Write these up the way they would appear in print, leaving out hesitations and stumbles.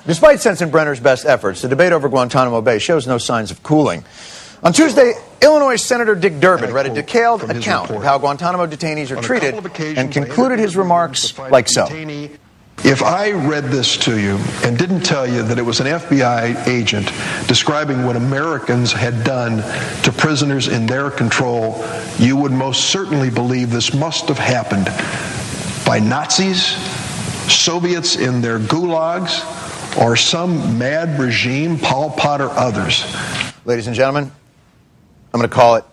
Despite Sensenbrenner's best efforts, the debate over Guantanamo Bay shows no signs of cooling. On Tuesday, Illinois Senator Dick Durbin read a detailed account of how Guantanamo detainees are treated and concluded his remarks like so. If I read this to you and didn't tell you that it was an FBI agent describing what Americans had done to prisoners in their control, you would most certainly believe this must have happened by Nazis, Soviets in their gulags, or some mad regime, Pol Pot or others. Ladies and gentlemen, I'm going to call it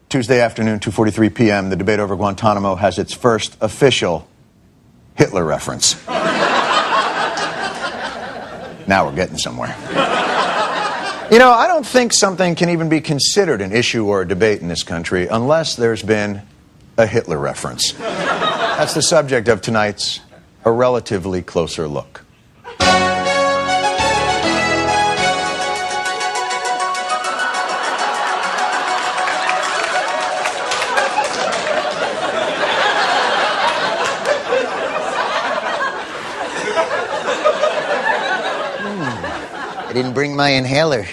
Tuesday afternoon, 2:43 p.m. The debate over Guantanamo has its first official Hitler reference. Now we're getting somewhere. You know, I don't think something can even be considered an issue or a debate in this country unless there's been a Hitler reference. That's the subject of tonight's A Relatively Closer Look. I didn't bring my inhaler.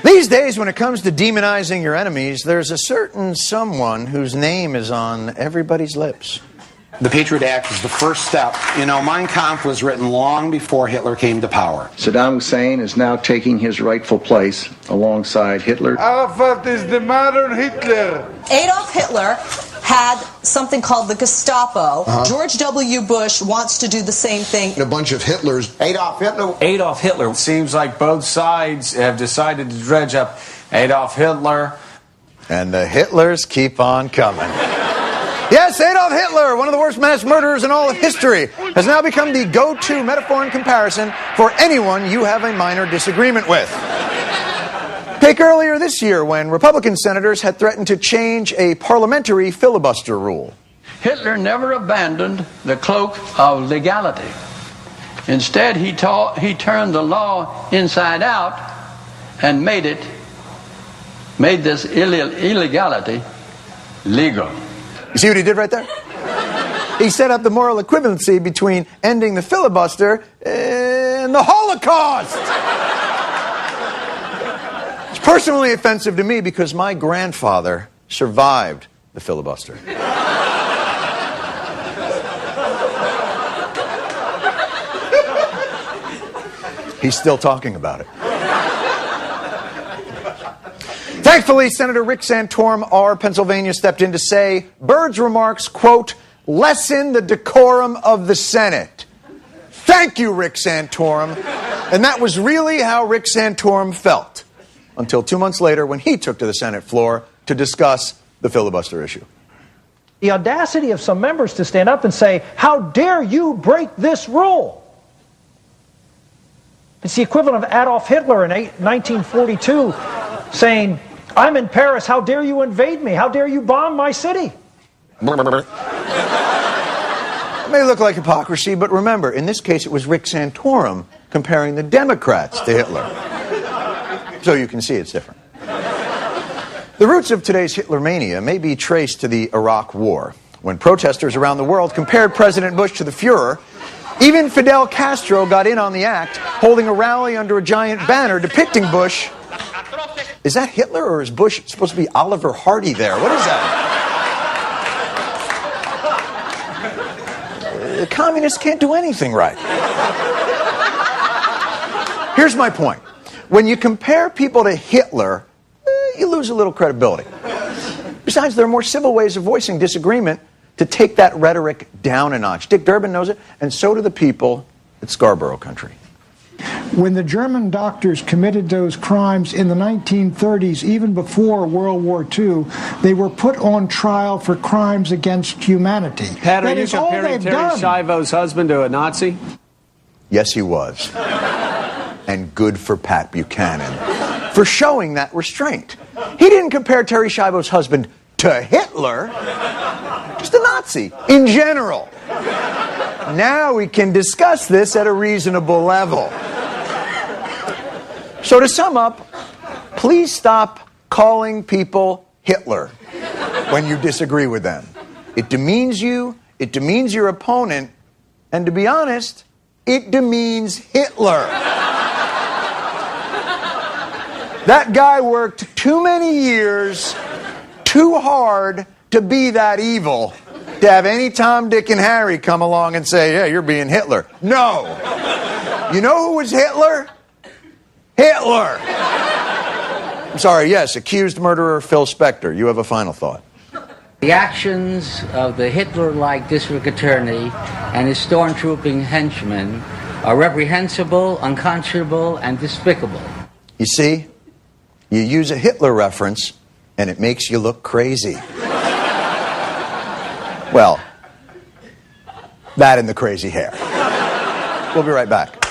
These days, when it comes to demonizing your enemies, there's a certain someone whose name is on everybody's lips. The Patriot Act is the first step. You know, Mein Kampf was written long before Hitler came to power. Saddam Hussein is now taking his rightful place alongside Hitler. Arafat is the modern Hitler. Adolf Hitler had something called the Gestapo. George W. Bush wants to do the same thing. A bunch of Hitlers. Adolf Hitler. Seems like both sides have decided to dredge up Adolf Hitler. And the Hitlers keep on coming. Yes, Adolf Hitler, one of the worst mass murderers in all of history, has now become the go-to metaphor and comparison for anyone you have a minor disagreement with. Take earlier this year when Republican senators had threatened to change a parliamentary filibuster rule. Hitler never abandoned the cloak of legality. Instead, he turned the law inside out and made this illegality legal. You see what he did right there? He set up the moral equivalency between ending the filibuster and the Holocaust. It's personally offensive to me because my grandfather survived the filibuster. He's still talking about it. Thankfully, Senator Rick Santorum, R. Pennsylvania, stepped in to say Byrd's remarks, quote, lessen the decorum of the Senate. Thank you, Rick Santorum. And that was really how Rick Santorum felt until 2 months later when he took to the Senate floor to discuss the filibuster issue. The audacity of some members to stand up and say, how dare you break this rule? It's the equivalent of Adolf Hitler in 1942 saying, I'm in Paris, how dare you invade me? How dare you bomb my city? It may look like hypocrisy, but remember, in this case it was Rick Santorum comparing the Democrats to Hitler. So you can see it's different. The roots of today's Hitlermania may be traced to the Iraq War, when protesters around the world compared President Bush to the Fuhrer. Even Fidel Castro got in on the act, holding a rally under a giant banner depicting Bush. Is that Hitler, or is Bush supposed to be Oliver Hardy there? What is that? The communists can't do anything right. Here's my point. When you compare people to Hitler, you lose a little credibility. Besides, there are more civil ways of voicing disagreement to take that rhetoric down a notch. Dick Durbin knows it, and so do the people at Scarborough Country. When the German doctors committed those crimes in the 1930s, even before World War II, they were put on trial for crimes against humanity. Pat, are you comparing Terry Schiavo's husband to a Nazi? Yes, he was. And good for Pat Buchanan for showing that restraint. He didn't compare Terry Schiavo's husband to Hitler, just a Nazi in general. Now we can discuss this at a reasonable level. So to sum up, please stop calling people Hitler when you disagree with them. It demeans you, it demeans your opponent, and to be honest, It demeans Hitler. That guy worked too many years, too hard to be that evil, to have any Tom, Dick, and Harry come along and say, yeah, you're being Hitler. No. You know who was Hitler? Hitler. I'm sorry, yes, accused murderer Phil Spector. You have a final thought. The actions of the Hitler-like district attorney and his stormtrooping henchmen are reprehensible, unconscionable, and despicable. You see, you use a Hitler reference, and it makes you look crazy. Well, that and the crazy hair. We'll be right back.